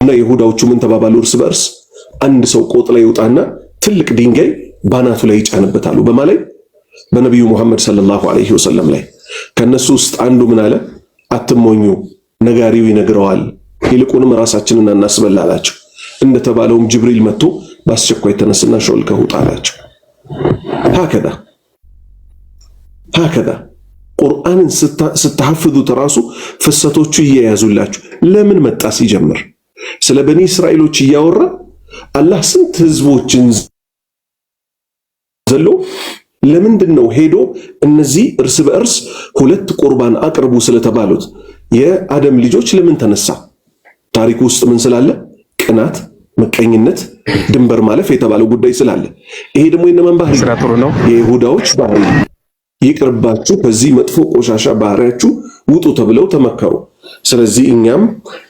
እና ይሁዳዎቹ ምን ተባባሉ እርስ በርስ? አንድ ሰው ቆጥ ላይ ይውጣና ትልቅ ድንጋይ ባናቱ ላይ ይጫንበታሉ። በማለት በነቢዩ ሙሐመድ ሰለላሁ ዐለይሂ ወሰለም ላይ። ከነሱ ውስጥ አንዱ ምን አለ? አትሞኙ፣ ነጋሪው ይነግረዋል፣ ይልቁንም ራሳችንን እናስበላላቸው። እንደተባለውም ጅብሪል መጥቶ በአስቸኳይ ተነስና ሾልከህ ውጣ አላቸው። ሀከዛ ቁርአንን ስተሐፍዙት ራሱ ፍሰቶቹ እየያዙላችሁ ለምን መጣ ሲጀምር ስለ በኒ እስራኤሎች እያወራ አላህ ስንት ህዝቦችን ዘሎ ለምንድን ነው ሄዶ እነዚህ እርስ በእርስ ሁለት ቁርባን አቅርቡ ስለተባሉት የአደም ልጆች ለምን ተነሳ? ታሪኩ ውስጥ ምን ስላለ? ቅናት፣ ምቀኝነት፣ ድንበር ማለፍ የተባለው ጉዳይ ስላለ። ይሄ ደግሞ የነማን ባህሪ ነው? የይሁዳዎች ባህሪ። ይቅርባችሁ፣ ከዚህ መጥፎ ቆሻሻ ባህሪያችሁ ውጡ ተብለው ተመከሩ። ስለዚህ እኛም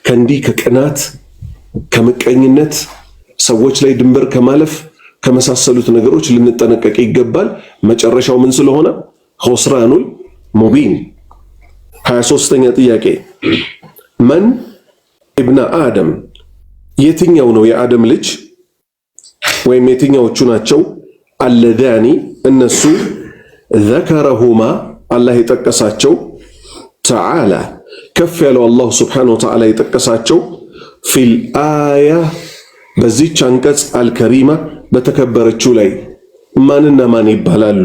ከእንዲህ ከቅናት፣ ከምቀኝነት፣ ሰዎች ላይ ድንበር ከማለፍ ከመሳሰሉት ነገሮች ልንጠነቀቅ ይገባል። መጨረሻው ምን ስለሆነ? ኹስራኑል ሙቢን። 23ኛ ጥያቄ መን ኢብነ አደም፣ የትኛው ነው የአደም ልጅ ወይም የትኛዎቹ ናቸው? አለዛኒ፣ እነሱ ዘከረሁማ፣ አላህ የጠቀሳቸው፣ ተዓላ፣ ከፍ ያለው አላሁ ስብሓነሁ ወተዓላ የጠቀሳቸው፣ ፊል አያ፣ በዚች አንቀጽ፣ አልከሪማ፣ በተከበረችው ላይ ማንና ማን ይባላሉ?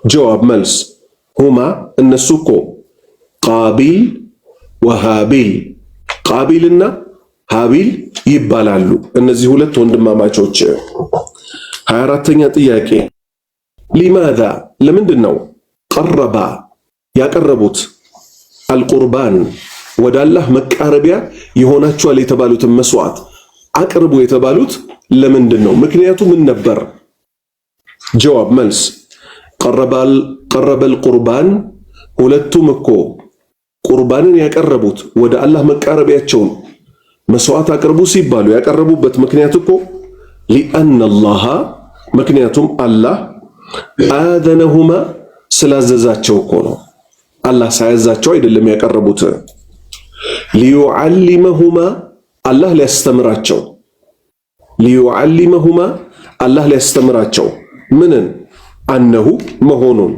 ጀዋብ መልስ፣ ሁማ፣ እነሱ እኮ ቃቢል ወሃቢል፣ ቃቢልና ሃቢል ይባላሉ። እነዚህ ሁለት ወንድማማቾች። 24ኛ ጥያቄ ሊማዛ፣ ለምንድን ነው ቀረባ ያቀረቡት አልቁርባን፣ ወደ አላህ መቃረቢያ ይሆናቸዋል የተባሉትን መስዋዕት አቅርቡ የተባሉት ለምንድን ነው? ምክንያቱ ምን ነበር? ጀዋብ መልስ፣ ቀረበል ቁርባን፣ ሁለቱም እኮ ቁርባንን ያቀረቡት ወደ አላህ መቃረቢያቸውን መስዋዕት አቅርቡ ሲባሉ ያቀረቡበት ምክንያት እኮ ሊአነ አላህ፣ ምክንያቱም አላህ አዘነሁማ፣ ስላዘዛቸው እኮ ነው። አላህ ሳያዛቸው አይደለም ያቀረቡት። ሊዩዓሊመሁማ፣ አላህ ሊያስተምራቸው፣ ሊዩዓሊመሁማ፣ አላህ ሊያስተምራቸው ምንን? አነሁ መሆኑን፣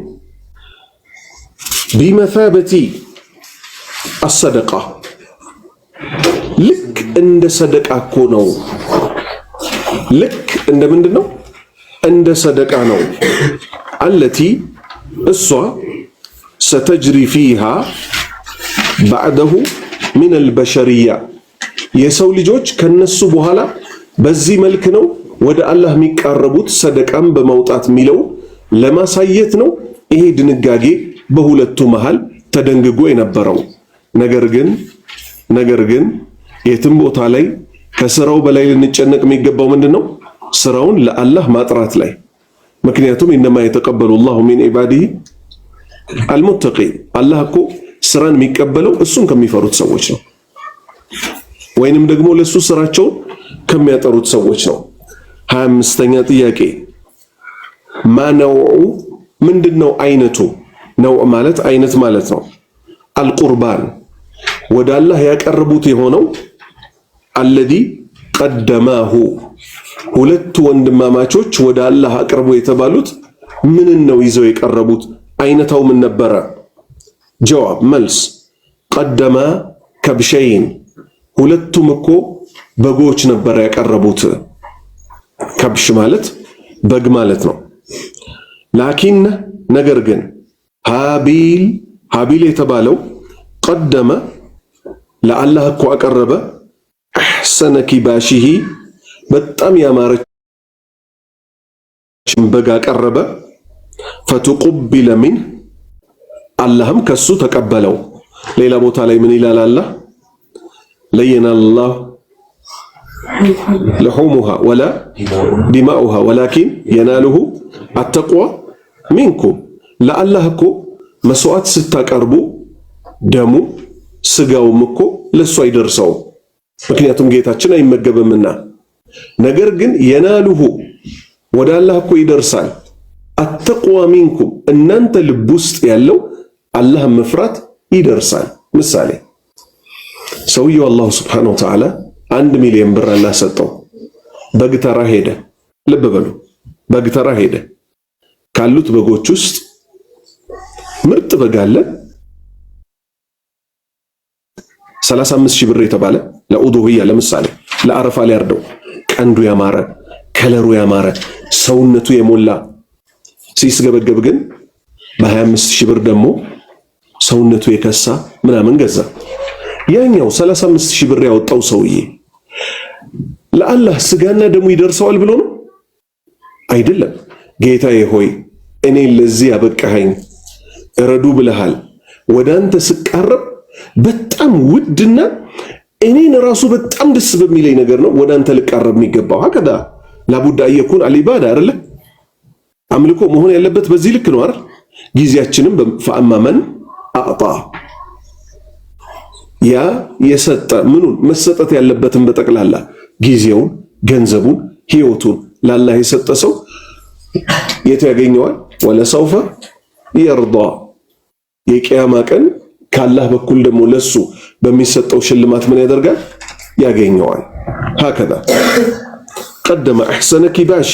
ቢመሳበቲ አሰደቃ፣ ልክ እንደ ሰደቃ እኮ ነው። ልክ እንደ ምንድን ነው? እንደ ሰደቃ ነው። አለቲ፣ እሷ፣ ሰተጅሪ ፊሃ ባዕደሁ ሚነል በሸሪያ፣ የሰው ልጆች ከነሱ በኋላ በዚህ መልክ ነው ወደ አላህ የሚቃረቡት ሰደቃም በማውጣት የሚለው ለማሳየት ነው ይሄ ድንጋጌ በሁለቱ መሃል ተደንግጎ የነበረው። ነገር ግን የትም ቦታ ላይ ከስራው በላይ ልንጨነቅ የሚገባው ምንድነው? ስራውን ለአላህ ማጥራት ላይ። ምክንያቱም ኢነማ የተቀበሉ ላሁ ሚን ዒባዲሂ አልሙተቂን፣ አላህ እኮ ስራን የሚቀበለው እሱን ከሚፈሩት ሰዎች ነው፣ ወይንም ደግሞ ለሱ ስራቸውን ከሚያጠሩት ሰዎች ነው። 25ኛ ጥያቄ ማነውዑ፣ ምንድነው አይነቱ? ነው ማለት አይነት ማለት ነው። አልቁርባን፣ ወደ አላህ ያቀረቡት የሆነው አለዚ ቀደማሁ፣ ሁለቱ ወንድማማቾች ወደ አላህ አቅርቡ የተባሉት ምንን ነው ይዘው የቀረቡት? አይነታው ምን ነበረ? ጀዋብ መልስ፣ ቀደማ ከብሸይን፣ ሁለቱም እኮ በጎች ነበር ያቀረቡት። ከብሽ ማለት በግ ማለት ነው። ላኪን ነገር ግን ሃቢል የተባለው ቀደመ፣ ለአላህ እኮ አቀረበ፣ አሕሰነ ኪባሺሂ፣ በጣም ያማረች በግ አቀረበ፣ ፈቱቁቢለ ሚን፣ አላህም ከሱ ተቀበለው። ሌላ ቦታ ላይ ምን ይላል አላህ? ለየናላሁ ለሑሙሃ ወላ ዲማኡሃ ወላኪን የናሉሁ አተቅዋ ሚንኩም። ለአላህ እኮ መስዋዕት ስታቀርቡ ደሙ ስጋውም እኮ ለሱ አይደርሰውም፣ ምክንያቱም ጌታችን አይመገብምና። ነገር ግን የናሉሁ ወደ አላህ እኮ ይደርሳል። አተቅዋ ሚንኩም፣ እናንተ ልብ ውስጥ ያለው አላህን መፍራት ይደርሳል። ምሳሌ ሰውየው አላሁ ስብሓነሁ ወተዓላ 1 ሚሊዮን ብር አላህ ሰጠው። በግተራ ሄደ። ልብ በሉ፣ በግተራ ሄደ። ካሉት በጎች ውስጥ ምርጥ በግ አለ 35,000 ብር የተባለ ለኡዱህያ ለምሳሌ ለአረፋ ሊያርደው ቀንዱ ያማረ ከለሩ ያማረ ሰውነቱ የሞላ ሲስገበገብ ግን በ25,000 ብር ደግሞ ሰውነቱ የከሳ ምናምን ገዛ። ያኛው 35,000 ብር ያወጣው ሰውዬ ለአላህ ስጋና ደሙ ይደርሰዋል ብሎ ነው አይደለም። ጌታዬ ሆይ እኔ ለዚህ ያበቃኸኝ እረዱ ብለሃል። ወደ አንተ ስቃረብ በጣም ውድና እኔን ራሱ በጣም ደስ በሚለኝ ነገር ነው ወደ አንተ ልቃረብ የሚገባው። ሀከዳ ላቡዳ የኩን አልኢባዳ አይደለ? አምልኮ መሆን ያለበት በዚህ ልክ ነው አይደል? ጊዜያችንም ፈአማ መን አዕጣ ያ የሰጠ ምኑን መሰጠት ያለበትን በጠቅላላ ጊዜውን፣ ገንዘቡን፣ ህይወቱን ለአላህ የሰጠ ሰው የት ያገኘዋል? ወለሰውፈ የርዳ የቂያማ ቀን ካላህ በኩል ደግሞ ለሱ በሚሰጠው ሽልማት ምን ያደርጋል? ያገኘዋል። ሀከዛ ቀደመ አሕሰነ ኪባሺ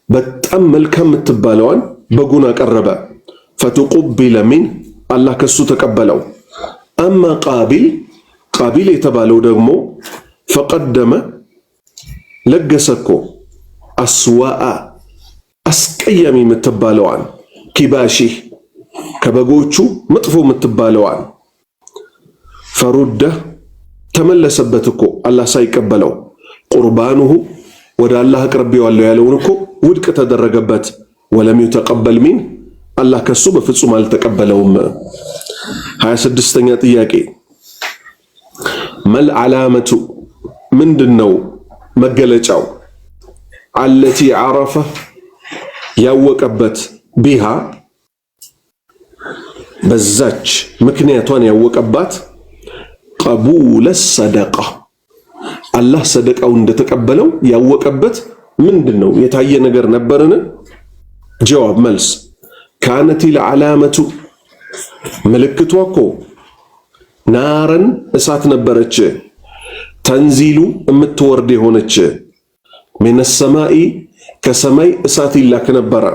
በጣም መልካም የምትባለዋን በጉን አቀረበ። ፈተቁቢለ ሚን አላህ ከሱ ተቀበለው። አማ ቃቢል የተባለው ደግሞ ፈቀደመ ለገሰኮ አስዋአ አስቀያሚ የምትባለዋን ኪባሺ ከበጎቹ መጥፎ የምትባለዋን ፈሩደ ተመለሰበት እኮ አላህ ሳይቀበለው ቁርባኑሁ ወደ አላህ አቅርቤዋለሁ ያለውን እኮ ውድቅ ተደረገበት። ወለም ይተቀበል ሚን አላህ ከሱ በፍጹም አልተቀበለውም። 26ኛ ጥያቄ መል ዓላመቱ ምንድነው መገለጫው? አለቲ ዓረፈ ያወቀበት ቢሃ በዛች ምክንያቷን ያወቀባት ቀቡለ ሰደቃ አላህ ሰደቃው እንደተቀበለው ያወቀበት ምንድነው? የታየ ነገር ነበርን? ጀዋብ መልስ ካነት ለዓላመቱ ምልክቷ እኮ ናረን እሳት ነበረች፣ ተንዚሉ የምትወርድ የሆነች ሚነ ሰማኢ ከሰማይ እሳት ይላክ ነበረ።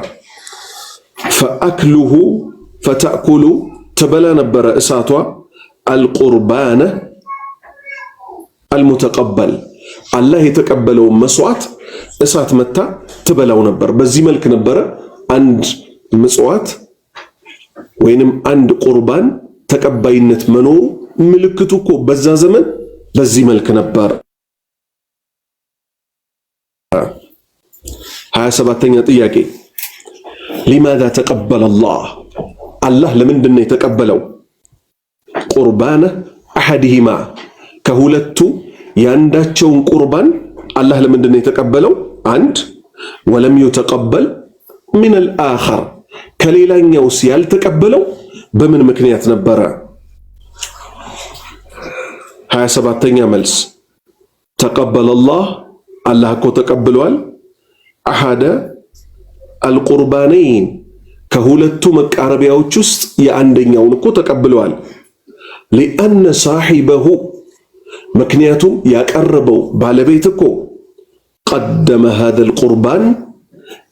ፈአክሉሁ ፈተእኩሉ ትበላ ነበረ እሳቷ አልቁርባነ አልሙተቀበል አላህ የተቀበለውን መስዋዕት እሳት መታ ትበላው ነበር። በዚህ መልክ ነበረ አንድ ምጽዋት ወይንም አንድ ቁርባን ተቀባይነት መኖሩ ምልክቱ እኮ በዛ ዘመን በዚህ መልክ ነበር። 27ኛ ጥያቄ ሊማዛ ተቀበለ አላህ ለምንድን ነው የተቀበለው? ቁርባነ አሐዲሂማ ከሁለቱ ያንዳቸውን ቁርባን አላህ ለምንድን ነው የተቀበለው? አንድ ወለም ይተቀበል ሚነል አኸር ከሌላኛውስ ያልተቀበለው በምን ምክንያት ነበረ? 27ኛ መልስ ተቀበለ አላህ እኮ ተቀብሏል አሐደ አልቁርባነይን ከሁለቱ መቃረቢያዎች ውስጥ የአንደኛውን እኮ ተቀብለዋል። ሊአነ ሳሒበሁ ምክንያቱም ያቀረበው ባለቤት እኮ ቀደመ ሃዘል ቁርባን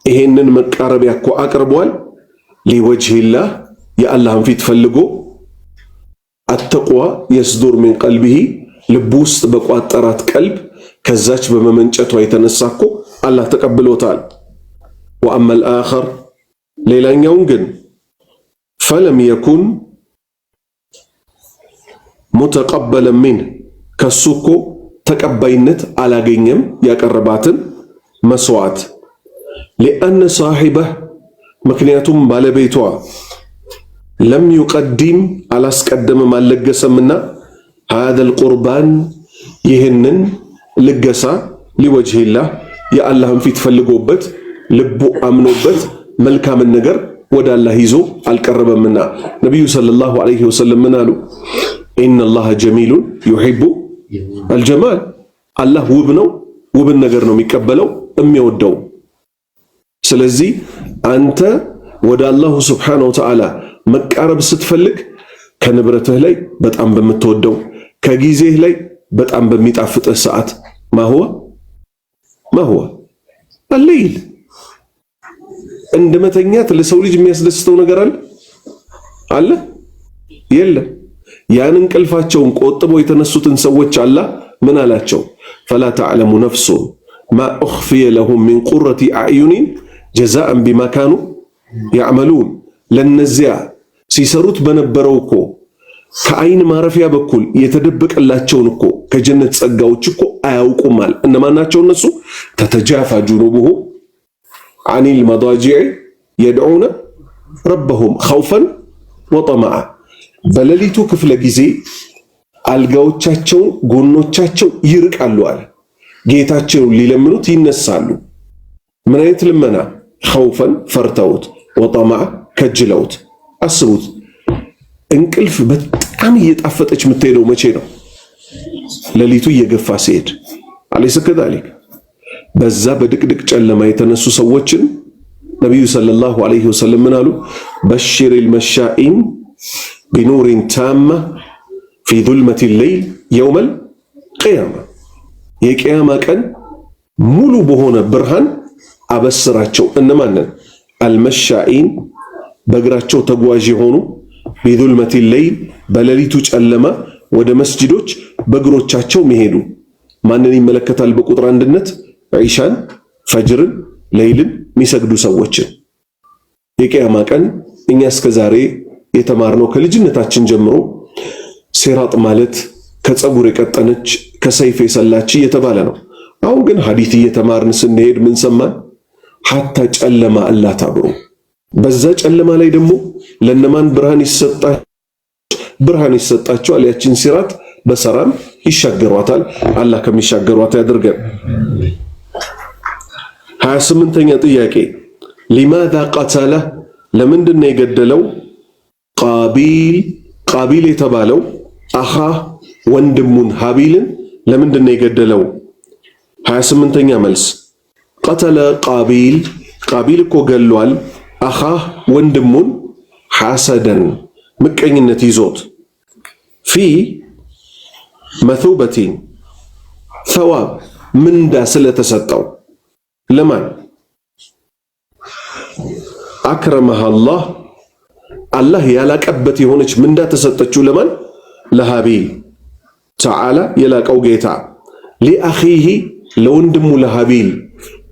ይሄንን መቃረቢያ እኮ አቅርቧል ሊወጅሂላህ የአላህን ፊት ፈልጎ አተቅዋ የስዱር ሚን ቀልቢሂ ልብ ውስጥ በቋጠራት ቀልብ ከዛች በመመንጨቷ የተነሳ እኮ አላህ ተቀብሎታል። ወአመል አኸር ሌላኛውን ግን ፈለም የኩን ሙተቀበለ ሚን ከሱ እኮ ተቀባይነት አላገኘም ያቀረባትን መስዋዕት ሊአነ ሳሒበህ ምክንያቱም ባለቤቷ ለም ዩቀዲም አላስቀደመም አልለገሰምና ሃዘል ቁርባን ይህንን ልገሳ ሊወጅሂላህ የአላህን ፊት ፈልጎበት ልቡ አምኖበት መልካምን ነገር ወደ አላህ ይዞ አልቀረበምና ነቢዩ ሰለላሁ ዐለይሂ ወሰለም ምን አሉ? ኢነላህ ጀሚሉን ዩሂቡ አልጀማል አላህ ውብ ነው፣ ውብን ነገር ነው የሚቀበለው የሚወደው። ስለዚህ አንተ ወደ አላሁ ስብሓነሁ ወተዓላ መቃረብ ስትፈልግ ከንብረትህ ላይ በጣም በምትወደው ከጊዜህ ላይ በጣም በሚጣፍጥህ ሰዓት ማህወ አለይል እንደመተኛት ለሰው ልጅ የሚያስደስተው ነገር አለ የለም። ያን እንቅልፋቸውን ቆጥበው የተነሱትን ሰዎች አላህ ምን አላቸው? ፈላ ተዕለሙ ነፍሱ ማ ኡኽፊየ ለሁም ሚን ቁረቲ አዕዩኒን ጀዛአን ቢማ ካኑ ያዕመሉን። ለነዚያ ሲሰሩት በነበረው እኮ ከአይን ማረፊያ በኩል የተደበቀላቸውን እኮ ከጀነት ጸጋዎች እኮ አያውቁማል። እነማን ናቸው እነሱ? ተተጃፋ ጁኑቡሁም አኒል መዳጂዕ የድዑነ ረበሁም ኸውፈን ወጠመዓ። በሌሊቱ ክፍለ ጊዜ አልጋዎቻቸውን ጎኖቻቸው ይርቃሉ አለ። ጌታቸውን ሊለምኑት ይነሳሉ። ምን አይነት ልመና? ኸውፈን ፈርተውት፣ ወጠመዓ ከጅለውት። አስቡት፣ እንቅልፍ በጣም እየጣፈጠች የምትሄደው መቼ ነው? ሌሊቱ እየገፋ ሲሄድ። አለይሰ ከዛሊክ በዛ በድቅድቅ ጨለማ የተነሱ ሰዎችን ነቢዩ ሰለላሁ ዐለይሂ ወሰለም ምን አሉ? በሽሪል መሻኢን ቢኑሪን ታማ ፊ ዙልመቲ ሌይል የውመል ቂያማ። የቂያማ ቀን ሙሉ በሆነ ብርሃን አበስራቸው። እነማንን? አልመሻኢን በእግራቸው ተጓዥ የሆኑ ቢዙልመቲ ሌይል በሌሊቱ ጨለማ ወደ መስጂዶች በእግሮቻቸው የሚሄዱ። ማንን ይመለከታል? በቁጥር አንድነት ዒሻን፣ ፈጅርን፣ ሌይልን የሚሰግዱ ሰዎችን። የቂያማ ቀን እኛ እስከዛሬ የተማርነው ከልጅነታችን ጀምሮ ሲራጥ ማለት ከፀጉር የቀጠነች ከሰይፍ የሰላች እየተባለ ነው። አሁን ግን ሐዲት እየተማርን ስንሄድ ምን ሰማን? ሐታ ጨለማ አላት አብሮ። በዛ ጨለማ ላይ ደግሞ ለነማን ብርሃን ይሰጣቸዋል? ያችን ሲራጥ በሰላም ይሻገሯታል። አላህ ከሚሻገሯት ያድርገን። 28ኛ ጥያቄ ሊማዛ ቀተለ፣ ለምንድን ነው የገደለው? ቃቢል የተባለው አኻ ወንድሙን ሀቢልን ለምንድን ነው የገደለው? 28ኛ መልስ ቀተለ ቃቢል እኮ ገሏል። አኻ ወንድሙን ሐሰደን ምቀኝነት ይዞት ፊ መቱበቲን ሰዋብ ምንዳ ስለተሰጠው ለማን? አክረመሃ አላህ ያላቀበት የሆነች ምንዳ ተሰጠችው ለማን? ለሃቢል ተዓላ የላቀው ጌታ ሊአኺሂ ለወንድሙ ለሃቢል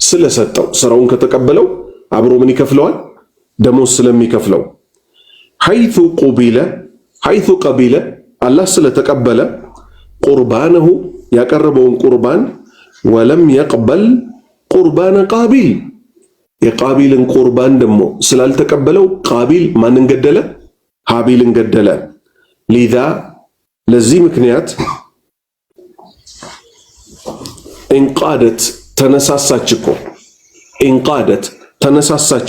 ስለሰጠው ስራውን ከተቀበለው አብሮ ምን ይከፍለዋል? ደሞዝ ስለሚከፍለው። ሐይቱ ቀቢለ አላህ ስለተቀበለ ቁርባነሁ ያቀረበውን ቁርባን ወለም የቅበል ቁርባነ ቃቢል የቃቢልን ቁርባን ደግሞ ስላልተቀበለው ቃቢል ማንን ገደለ? ሃቢልን ገደለ። ሊዛ ለዚህ ምክንያት እንቃደት ተነሳሳች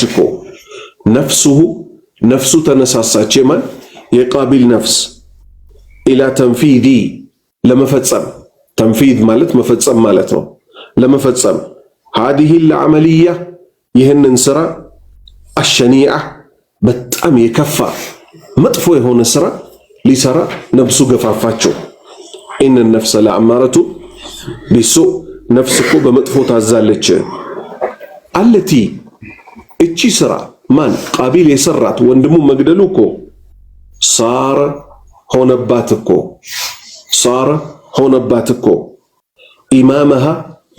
እኮ ነፍሱ ተነሳሳች። የማን? የቃቢል ነፍስ ኢላ ተንፊዲ ለመፈጸም። ተንፊድ ማለት መፈጸም ማለት ነው። ለመፈጸም ሃዲሂ ለዓመልያ ይህንን ስራ አሸኒዓ በጣም የከፋ መጥፎ የሆነ ስራ ሊሰራ ነፍሱ ገፋፋቸው። ኢነ ነፍሰ ለአማረቱ ቢሱእ ነፍስ እኮ በመጥፎ ታዛለች። አለቲ እቺ ስራ ማን? ቃቢል የሰራት ወንድሙ መግደሉ እኮ ሳረ ሆነባት እኮ ኢማመሃ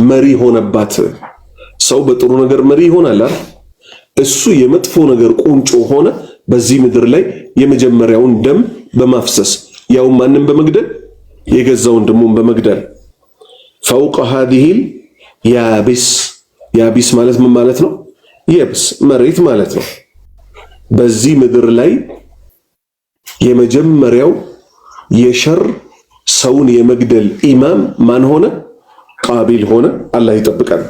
መሪ ሆነባት። ሰው በጥሩ ነገር መሪ ይሆናል አይደል? እሱ የመጥፎ ነገር ቁንጮ ሆነ። በዚህ ምድር ላይ የመጀመሪያውን ደም በማፍሰስ ያው ማንም በመግደል የገዛ ወንድሙን በመግደል ፈውቀ ሃዲሂል ያቢስ ማለት ምን ማለት ነው? የብስ መሬት ማለት ነው። በዚህ ምድር ላይ የመጀመሪያው የሸር ሰውን የመግደል ኢማም ማን ሆነ? ቃቢል ሆነ። አላህ ይጠብቀን።